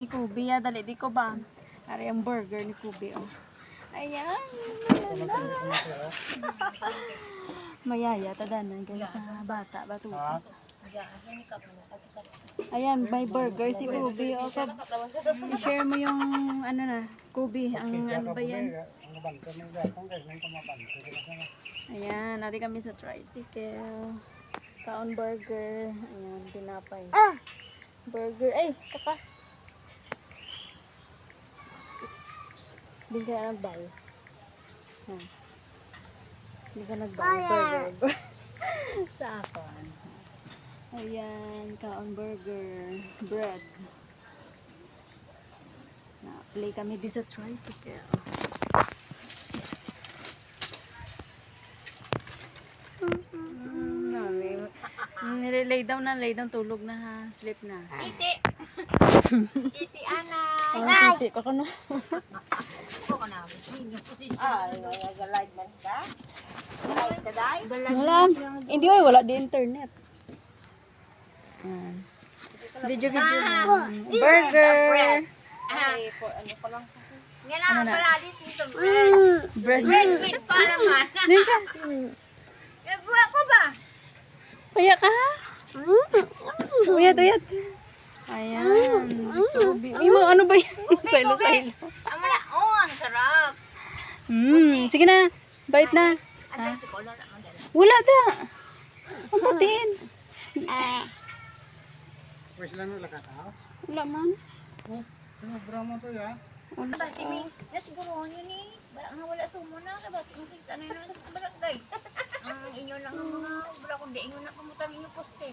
Ni Kubi, dali di ko ba? Ari ang burger ni Kubi, oh. Ayan, lala. Mayaya, tadanan kayo sa bata, batuta. Ayan, may burger si Kubi, oh. I-share mo yung, ano na, Kubi, ang ano ba yan? Ayan, nari kami sa tricycle. Kaon burger. Ayan, tinapay. Burger. Ay, kapas. Hindi ka nagbay. Hindi ka nagbay. Burger. Sa akin. Ayan, kaon burger. Bread. Na-play kami di sa tricycle. Lay down na, lay down, tulog na ha, sleep na. Iti! Iti, anak! Ay! Iti ka ka na. Ito ka na. Ay, nag-live man ka? Live ka dahil? Wala. Hindi ay, wala di internet. Video. Burger. Ay, ano pa lang. Nga lang, Ano na? paralis nito. Bread. Bread. Bread pa naman. Hindi ka. Nagbuha ko ba? Kaya ka ha? Uyat. Ayan. Imo, ano ba yan? Silo-silo. Ang malaon, sarap. Sige na. Bait na. Ano si Polo na madala? Wala ta. Ang patin. Wala man. Ba, si Ming, siguro yun eh. Nga wala sumo na, dapat makita na yun sa barangay. Ang inyo lang ang mga obra, kundi inyo na pamutan inyo poste.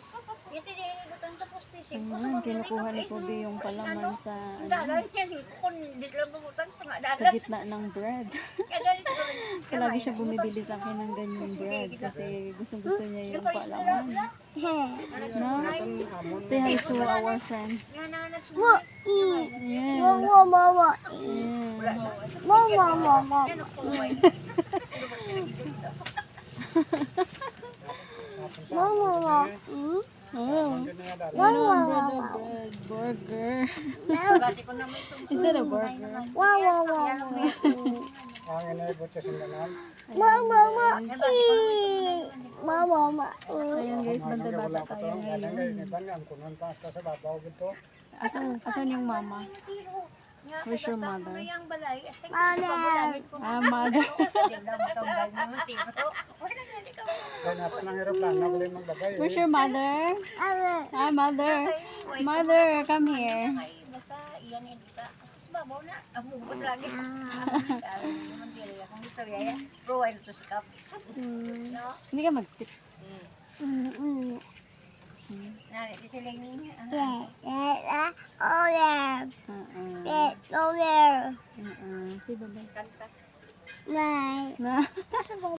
Yati din ibutan sa poste. Kinukuha ni Kobe yung palaman sa Dalan yan, kung di sila pamutan sa nga sa dalan. gitna ng bread. Kagalit ko rin. So, lagi siya bumibili sa akin ng ganyang bread kasi gusto niya yung palaman. No? Say hi to our friends. Yan na nagsumunod. Yes. Yan ang kuway. Oh. Bread. Burger. Bati ko naman Is that a burger? Ayan guys, bantay bata tayo ngayon. Asan yung mama? Where's your mother? Ah, mother. Where's your mother? Ah, mother. Mother, come here. Basta iyan eh, di ba? Tapos babaw na. Amubod lagi. Kung gusto rin, provide to si Kap. Hindi ka mag-step. Di sila yung Si bye-bye. kanta. Na.